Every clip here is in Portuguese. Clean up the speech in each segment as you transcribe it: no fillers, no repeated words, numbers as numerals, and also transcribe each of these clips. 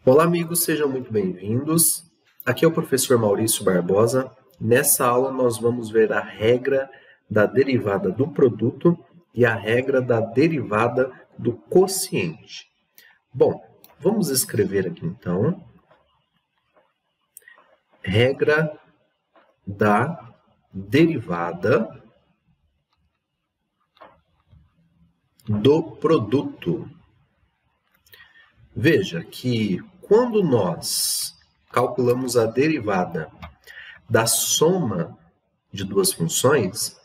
Olá, amigos, sejam muito bem-vindos. Aqui é o professor Maurício Barbosa. Nessa aula, nós vamos ver a regra da derivada do produto e a regra da derivada do quociente. Bom, vamos escrever aqui então. Regra da derivada do produto. Veja que quando nós calculamos a derivada da soma de duas funções,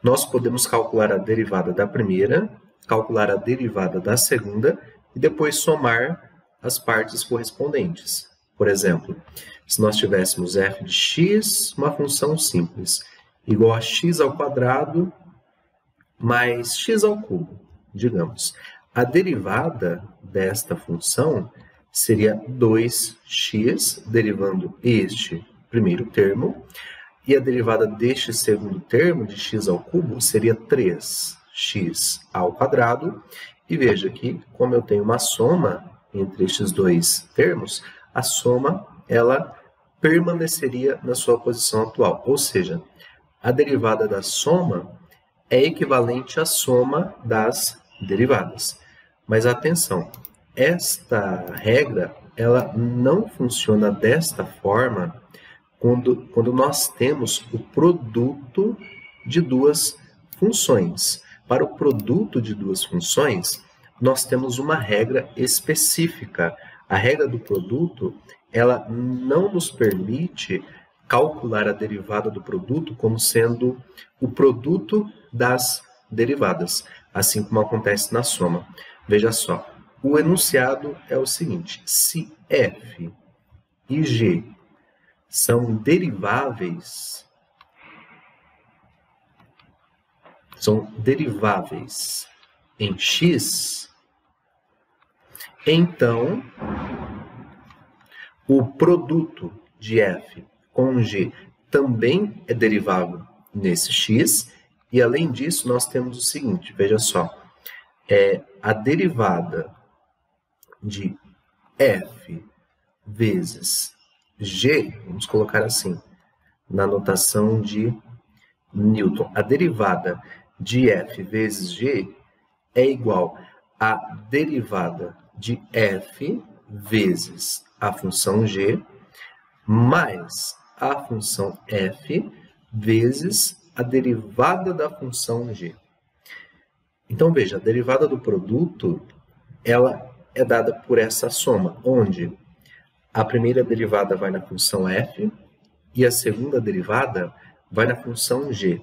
nós podemos calcular a derivada da primeira, calcular a derivada da segunda e depois somar as partes correspondentes. Por exemplo, se nós tivéssemos f de x, uma função simples, igual a x ao quadrado mais x ao cubo, digamos. A derivada desta função seria 2x, derivando este primeiro termo, e a derivada deste segundo termo, de x ao cubo, seria 3x ao quadrado. E veja que, como eu tenho uma soma entre estes dois termos, a soma ela permaneceria na sua posição atual, ou seja, a derivada da soma é equivalente à soma das derivadas. Mas atenção, esta regra ela não funciona desta forma quando nós temos o produto de duas funções. Para o produto de duas funções, nós temos uma regra específica. A regra do produto ela não nos permite calcular a derivada do produto como sendo o produto das derivadas, assim como acontece na soma. Veja só, o enunciado é o seguinte: se f e g são deriváveis em x, então o produto de f com g também é derivável nesse x, e além disso nós temos o seguinte, veja só, a derivada de f vezes g, vamos colocar assim, na notação de Newton, a derivada de f vezes g é igual à derivada de f vezes a função g mais a função f vezes a derivada da função g. Então, veja, a derivada do produto ela é dada por essa soma, onde a primeira derivada vai na função f e a segunda derivada vai na função g.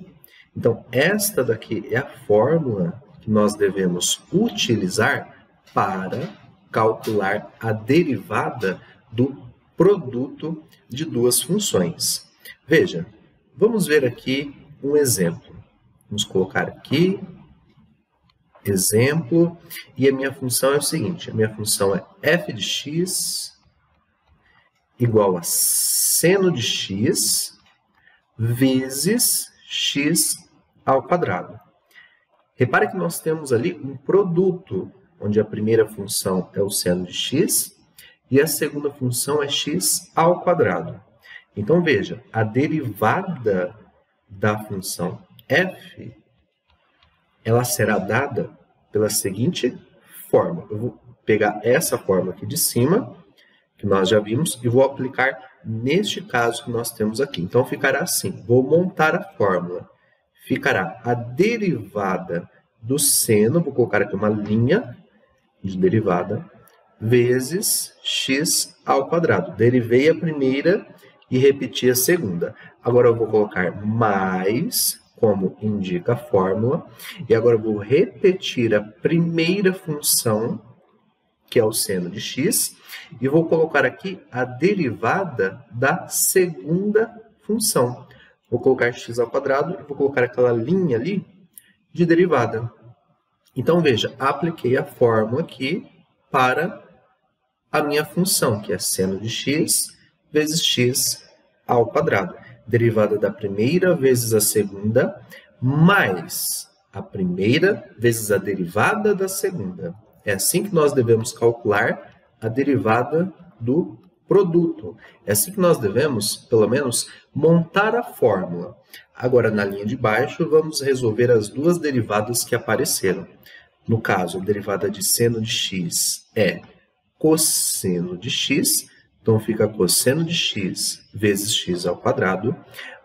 Então, esta daqui é a fórmula que nós devemos utilizar para calcular a derivada do produto de duas funções. Veja, vamos ver aqui um exemplo. Vamos colocar aqui exemplo, e a minha função é o seguinte, a minha função é f de x igual a seno de x vezes x ao quadrado. Repare que nós temos ali um produto, onde a primeira função é o seno de x e a segunda função é x ao quadrado. Então, veja, a derivada da função f ela será dada pela seguinte forma. Eu vou pegar essa forma aqui de cima, que nós já vimos, e vou aplicar neste caso que nós temos aqui. Então, ficará assim. Vou montar a fórmula. Ficará a derivada do seno, vou colocar aqui uma linha de derivada, vezes x ao quadrado. Derivei a primeira e repeti a segunda. Agora, eu vou colocar mais, como indica a fórmula, e agora eu vou repetir a primeira função, que é o seno de x, e vou colocar aqui a derivada da segunda função. Vou colocar x ao quadrado e vou colocar aquela linha ali de derivada. Então, veja, apliquei a fórmula aqui para a minha função, que é seno de x vezes x ao quadrado. Derivada da primeira vezes a segunda, mais a primeira vezes a derivada da segunda. É assim que nós devemos calcular a derivada do produto. É assim que nós devemos, pelo menos, montar a fórmula. Agora, na linha de baixo, vamos resolver as duas derivadas que apareceram. No caso, a derivada de seno de x é cosseno de x, então fica cosseno de x vezes x ao quadrado,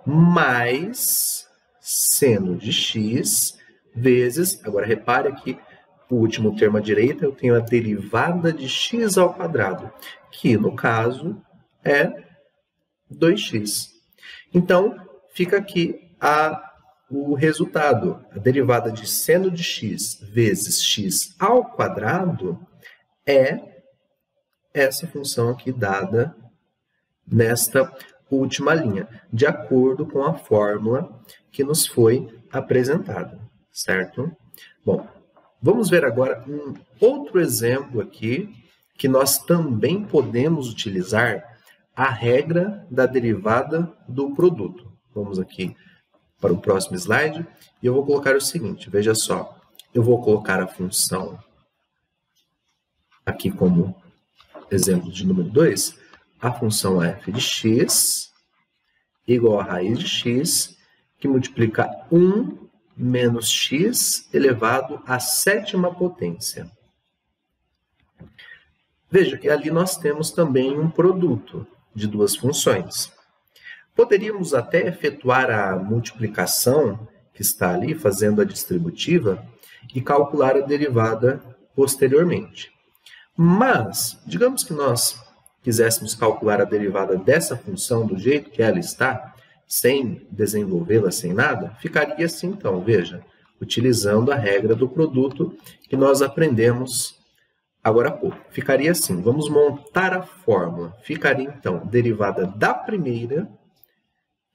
mais seno de x vezes, agora repare aqui, o último termo à direita, eu tenho a derivada de x ao quadrado, que no caso é 2x. Então, fica aqui o resultado. A derivada de seno de x vezes x ao quadrado é essa função aqui dada nesta última linha, de acordo com a fórmula que nos foi apresentada, certo? Bom, vamos ver agora um outro exemplo aqui que nós também podemos utilizar a regra da derivada do produto. Vamos aqui para o próximo slide e eu vou colocar o seguinte, veja só, eu vou colocar a função aqui como exemplo de número 2, a função f de x igual a raiz de x, que multiplica 1 menos x elevado à sétima potência. Veja que ali nós temos também um produto de duas funções. Poderíamos até efetuar a multiplicação que está ali, fazendo a distributiva, e calcular a derivada posteriormente. Mas, digamos que nós quiséssemos calcular a derivada dessa função do jeito que ela está, sem desenvolvê-la, sem nada, ficaria assim então, veja, utilizando a regra do produto que nós aprendemos agora há pouco. Ficaria assim, vamos montar a fórmula. Ficaria então derivada da primeira,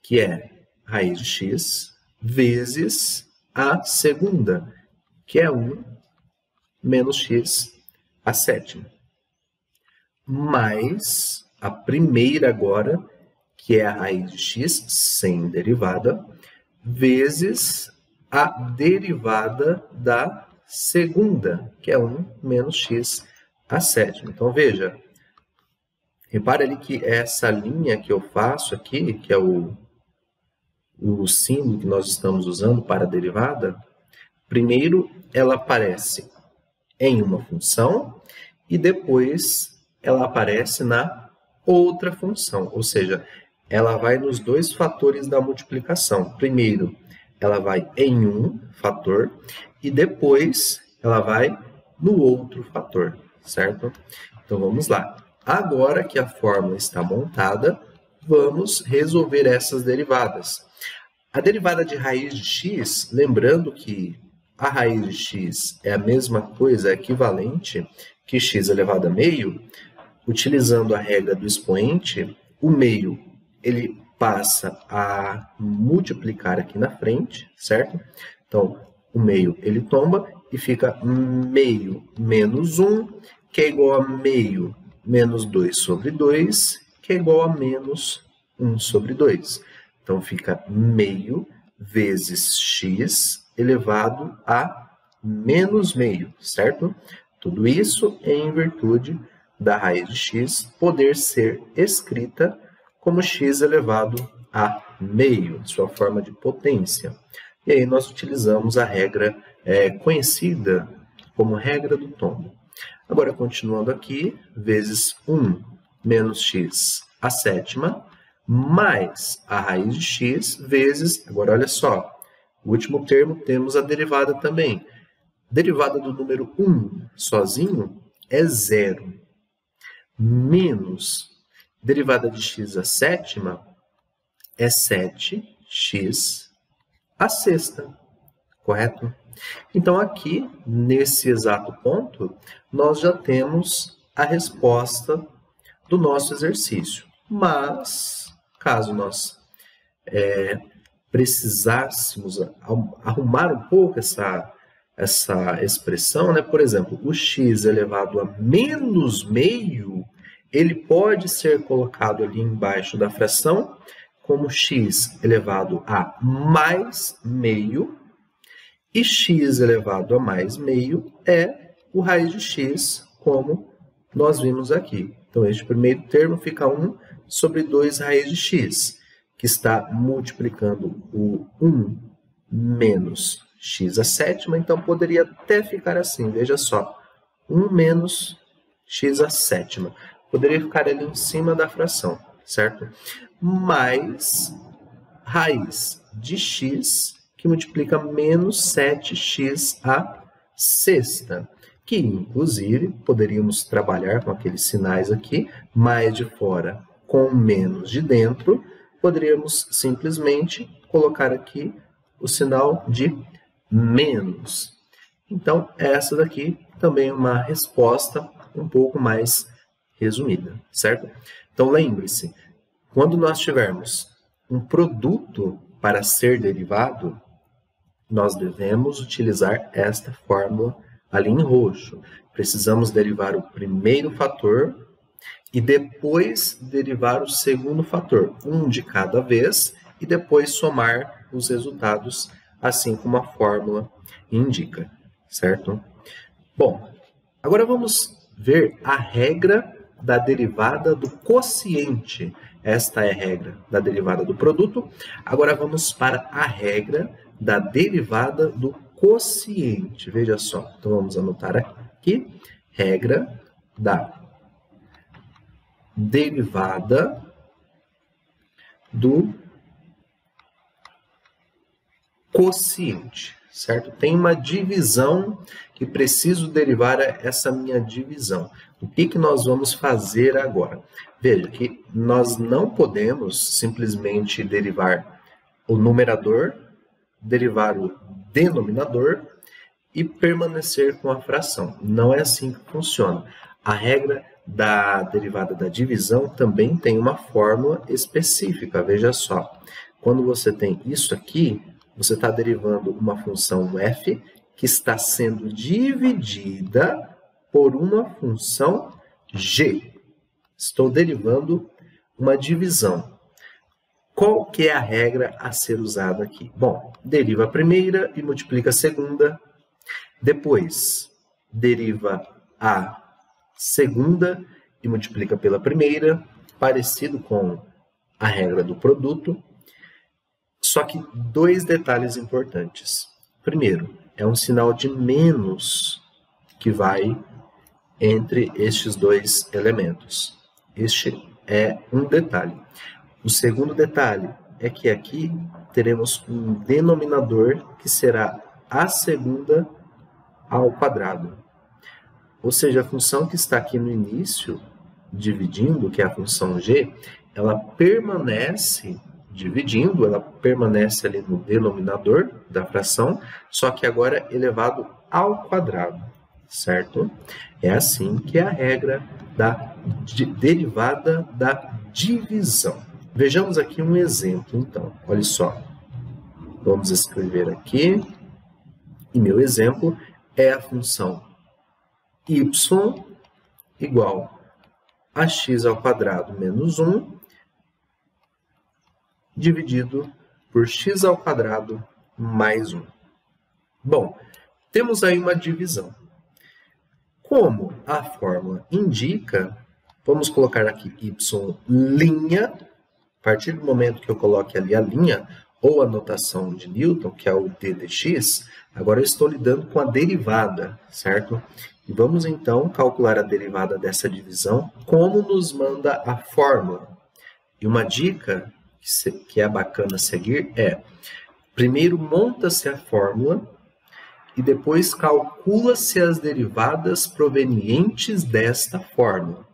que é raiz de x, vezes a segunda, que é 1 menos x à sétima. Mais a primeira agora, que é a raiz de x sem derivada, vezes a derivada da segunda, que é 1 menos x à sétima. Então, veja, repare ali que essa linha que eu faço aqui, que é o símbolo que nós estamos usando para a derivada, primeiro ela aparece em uma função e depois ela aparece na outra função, ou seja, ela vai nos dois fatores da multiplicação. Primeiro, ela vai em um fator e depois ela vai no outro fator, certo? Então, vamos lá. Agora que a fórmula está montada, vamos resolver essas derivadas. A derivada de raiz de x, lembrando que a raiz de x é a mesma coisa, é equivalente que x elevado a meio, utilizando a regra do expoente, o meio ele passa a multiplicar aqui na frente, certo? Então, o meio ele tomba e fica meio menos 1, que é igual a meio menos 2 sobre 2, que é igual a menos 1 sobre 2. Então, fica meio vezes x elevado a menos meio, certo? Tudo isso em virtude da raiz de x poder ser escrita como x elevado a meio, sua forma de potência. E aí nós utilizamos a regra conhecida como regra do tombo. Agora, continuando aqui, vezes 1 menos x à sétima, mais a raiz de x vezes, agora olha só, o último termo temos a derivada também. Derivada do número 1 sozinho é 0. Menos derivada de x à sétima é 7x à sexta, correto? Então, aqui, nesse exato ponto, nós já temos a resposta do nosso exercício. Mas, caso nós precisássemos arrumar um pouco essa expressão, né? Por exemplo, o x elevado a menos meio, ele pode ser colocado ali embaixo da fração como x elevado a mais meio, e x elevado a mais meio é o raiz de x como nós vimos aqui. Então, este primeiro termo fica 1 sobre 2 raiz de x, que está multiplicando o 1 menos x à sétima, então poderia até ficar assim, veja só, 1 menos x à sétima. Poderia ficar ali em cima da fração, certo? Mais raiz de x, que multiplica menos 7x à sexta, que inclusive poderíamos trabalhar com aqueles sinais aqui, mais de fora com menos de dentro, poderíamos simplesmente colocar aqui o sinal de menos. Então, essa daqui também é uma resposta um pouco mais resumida, certo? Então, lembre-se, quando nós tivermos um produto para ser derivado, nós devemos utilizar esta fórmula ali em roxo. Precisamos derivar o primeiro fator e depois derivar o segundo fator, um de cada vez, e depois somar os resultados, assim como a fórmula indica, certo? Bom, agora vamos ver a regra da derivada do quociente. Esta é a regra da derivada do produto. Agora vamos para a regra da derivada do quociente. Veja só, então vamos anotar aqui, regra da derivada do quociente, certo? Tem uma divisão que preciso derivar essa minha divisão. O que nós vamos fazer agora? Veja que nós não podemos simplesmente derivar o numerador, derivar o denominador e permanecer com a fração. Não é assim que funciona. A regra da derivada da divisão também tem uma fórmula específica. Veja só, quando você tem isso aqui, você está derivando uma função f que está sendo dividida por uma função g. Estou derivando uma divisão. Qual que é a regra a ser usada aqui? Bom, deriva a primeira e multiplica a segunda. Depois, deriva a segunda e multiplica pela primeira, parecido com a regra do produto. Só que dois detalhes importantes. Primeiro, é um sinal de menos que vai entre estes dois elementos. Este é um detalhe. O segundo detalhe é que aqui teremos um denominador que será a segunda ao quadrado. Ou seja, a função que está aqui no início, dividindo, que é a função g, ela permanece dividindo, ela permanece ali no denominador da fração, só que agora elevado ao quadrado, certo? É assim que é a regra da derivada da divisão. Vejamos aqui um exemplo, então. Olha só. Vamos escrever aqui. E meu exemplo é a função y igual a x ao quadrado menos 1 dividido por x ao quadrado mais 1. Bom, temos aí uma divisão. Como a fórmula indica, vamos colocar aqui y'. A partir do momento que eu coloque ali a linha, ou a notação de Newton, que é o d de x, agora eu estou lidando com a derivada, certo? E vamos então calcular a derivada dessa divisão, como nos manda a fórmula. E uma dica que é bacana seguir é, primeiro monta-se a fórmula e depois calcula-se as derivadas provenientes desta fórmula.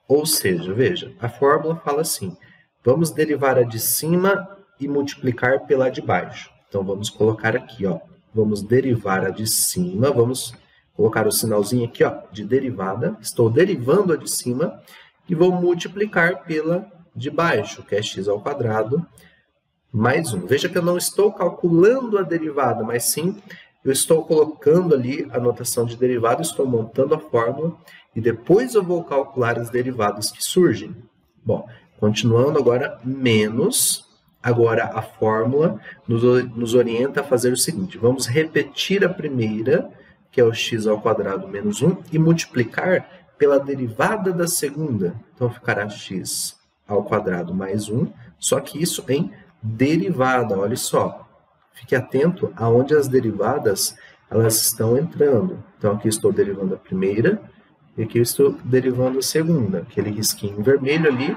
Ou seja, veja, a fórmula fala assim, vamos derivar a de cima e multiplicar pela de baixo. Então, vamos colocar aqui, ó, vamos derivar a de cima, vamos colocar o sinalzinho aqui, ó, de derivada, estou derivando a de cima e vou multiplicar pela de baixo, que é x ao quadrado mais 1. Veja que eu não estou calculando a derivada, mas sim eu estou colocando ali a notação de derivada, estou montando a fórmula e depois eu vou calcular as derivadas que surgem. Bom, continuando agora, menos, agora a fórmula nos orienta a fazer o seguinte, vamos repetir a primeira, que é o x ao quadrado menos 1, e multiplicar pela derivada da segunda. Então, ficará x ao quadrado mais 1, só que isso em derivada, olha só. Fique atento aonde as derivadas elas estão entrando. Então, aqui estou derivando a primeira e aqui estou derivando a segunda. Aquele risquinho vermelho ali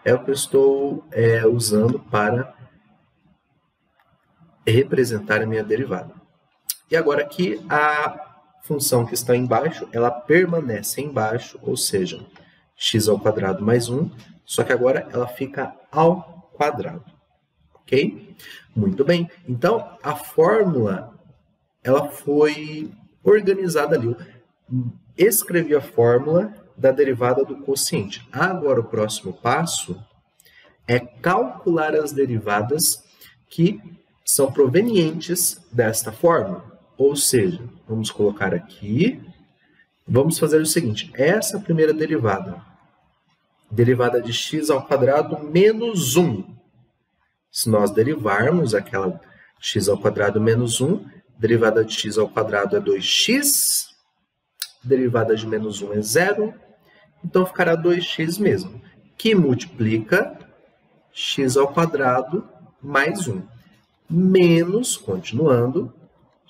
é o que eu estou usando para representar a minha derivada. E agora aqui a função que está embaixo, ela permanece embaixo, ou seja, x ao quadrado mais 1, só que agora ela fica ao quadrado. Ok? Muito bem. Então, a fórmula ela foi organizada ali. Eu escrevi a fórmula da derivada do quociente. Agora, o próximo passo é calcular as derivadas que são provenientes desta fórmula. Ou seja, vamos colocar aqui, vamos fazer o seguinte, essa primeira derivada, derivada de x ao quadrado menos 1. Se nós derivarmos aquela x ao quadrado menos 1, derivada de x ao quadrado é 2x, derivada de menos 1 é 0, então ficará 2x mesmo, que multiplica x ao quadrado mais 1, menos, continuando,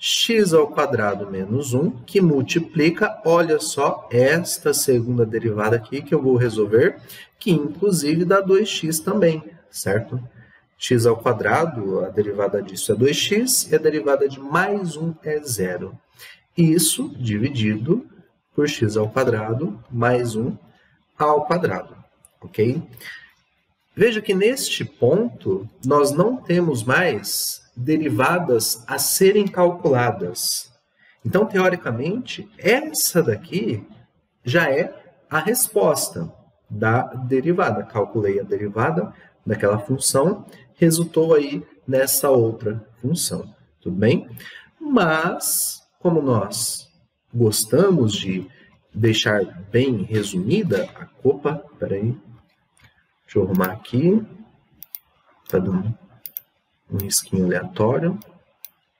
x ao quadrado menos 1, que multiplica, olha só, esta segunda derivada aqui que eu vou resolver, que inclusive dá 2x também, certo? X ao quadrado, a derivada disso é 2x, e a derivada de mais 1 é 0. Isso dividido por x ao quadrado mais 1 ao quadrado, ok? Veja que neste ponto, nós não temos mais derivadas a serem calculadas. Então, teoricamente, essa daqui já é a resposta da derivada. Calculei a derivada daquela função, resultou aí nessa outra função. Tudo bem? Mas, como nós gostamos de deixar bem resumida a copa, peraí, deixa eu arrumar aqui, está dando um risquinho aleatório,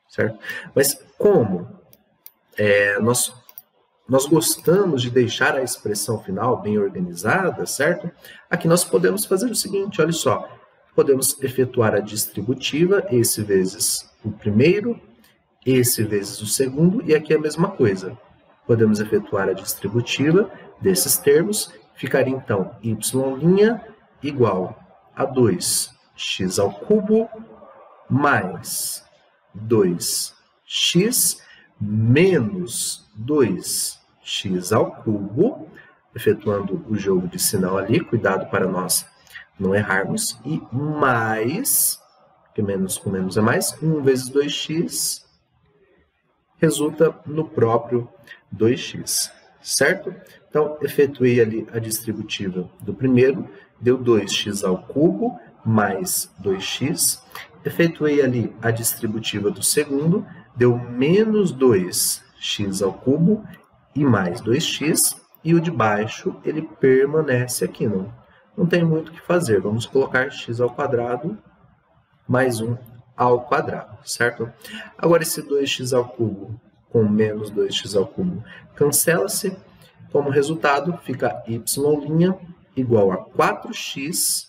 certo? Mas como nós gostamos de deixar a expressão final bem organizada, certo? Aqui nós podemos fazer o seguinte, olha só, podemos efetuar a distributiva, esse vezes o primeiro, esse vezes o segundo, e aqui é a mesma coisa. Podemos efetuar a distributiva desses termos, ficaria então y' igual a 2x ao cubo mais 2x menos 2x ao cubo, efetuando o jogo de sinal ali, cuidado para nós não errarmos, e mais, que menos com menos é mais, 1 vezes 2x resulta no próprio 2x, certo? Então, efetuei ali a distributiva do primeiro, deu 2x ao cubo mais 2x. Efetuei ali a distributiva do segundo, deu menos 2x ao cubo e mais 2x. E o de baixo, ele permanece aqui, não tem muito o que fazer. Vamos colocar x ao quadrado mais 1 ao quadrado, certo? Agora, esse 2x ao cubo com menos 2x ao cubo cancela-se. Como resultado, fica y' igual a 4x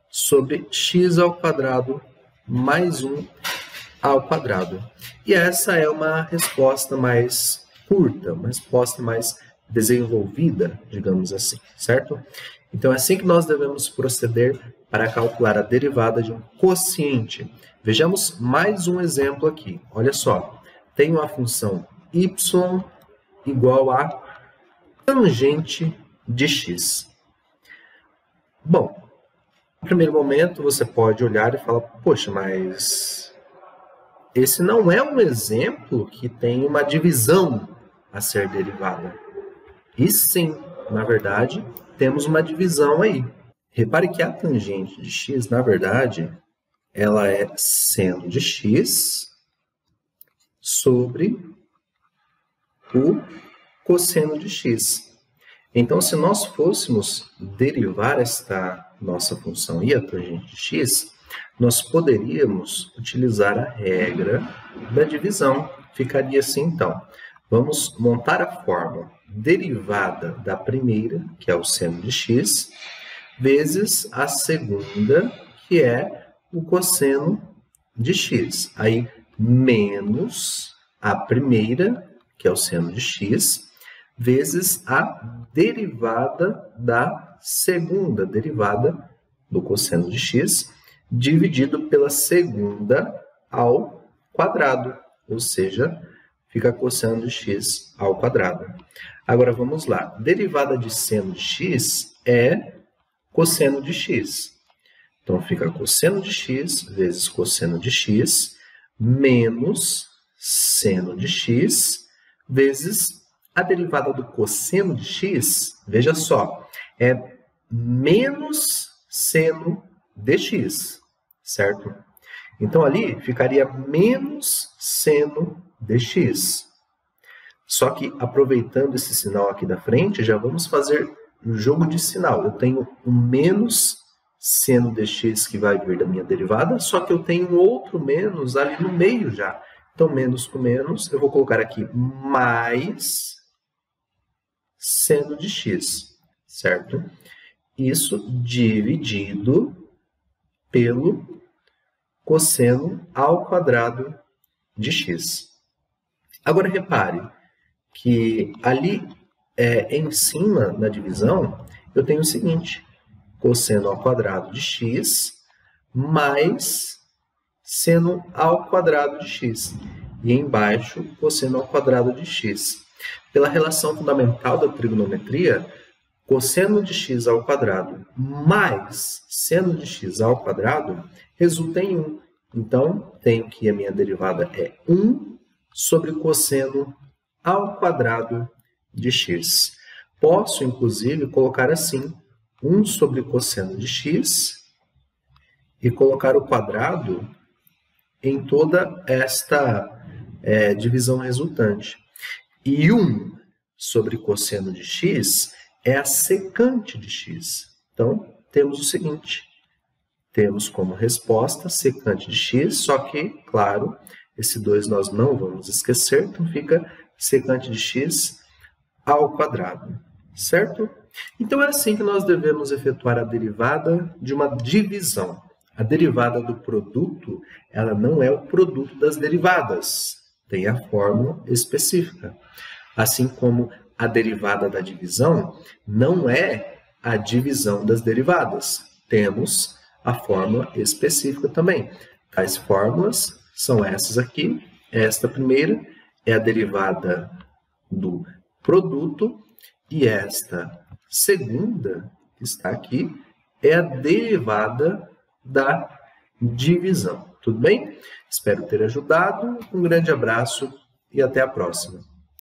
sobre x ao quadrado mais 1 ao quadrado. E essa é uma resposta mais curta, uma resposta mais desenvolvida, digamos assim, certo? Então, é assim que nós devemos proceder para calcular a derivada de um quociente. Vejamos mais um exemplo aqui. Olha só, tenho a função y igual a tangente de x. Bom, no primeiro momento você pode olhar e falar, poxa, mas esse não é um exemplo que tem uma divisão a ser derivada. E sim, na verdade, temos uma divisão aí. Repare que a tangente de x, na verdade, ela é seno de x sobre o cosseno de x. Então, se nós fôssemos derivar esta nossa função e a tangente de x, nós poderíamos utilizar a regra da divisão. Ficaria assim, então. Vamos montar a fórmula. derivada da primeira, que é o seno de x, vezes a segunda, que é o cosseno de x. Aí, menos a primeira, que é o seno de x, vezes a derivada da segunda, derivada do cosseno de x, dividido pela segunda ao quadrado, ou seja, fica cosseno de x ao quadrado. Agora, vamos lá. Derivada de seno de x é cosseno de x. Então, fica cosseno de x vezes cosseno de x menos seno de x vezes a derivada do cosseno de x, veja só, é menos seno de x, certo? Então, ali ficaria menos seno de x. Só que, aproveitando esse sinal aqui da frente, já vamos fazer um jogo de sinal. Eu tenho um menos seno de x que vai vir da minha derivada, só que eu tenho outro menos ali no meio já. Então, menos com menos, eu vou colocar aqui mais seno de x, certo? Isso dividido pelo cosseno ao quadrado de x. Agora, repare que ali em cima, na divisão, eu tenho o seguinte, cosseno ao quadrado de x mais seno ao quadrado de x. E embaixo, cosseno ao quadrado de x. Pela relação fundamental da trigonometria, cosseno de x ao quadrado mais seno de x ao quadrado resulta em 1. Então, tenho que a minha derivada é 1 sobre cosseno ao quadrado de x. Posso, inclusive, colocar assim, 1 sobre cosseno de x e colocar o quadrado em toda esta divisão resultante. E 1 sobre cosseno de x é a secante de x. Então, temos o seguinte, temos como resposta secante de x, só que, claro, esse 2 nós não vamos esquecer, então fica secante de x ao quadrado, certo? Então, é assim que nós devemos efetuar a derivada de uma divisão. A derivada do produto, ela não é o produto das derivadas, tem a fórmula específica. Assim como a derivada da divisão não é a divisão das derivadas, temos a fórmula específica também. Tais fórmulas são essas aqui. Esta primeira é a derivada do produto e esta segunda, que está aqui, é a derivada da divisão. Tudo bem? Espero ter ajudado. Um grande abraço e até a próxima.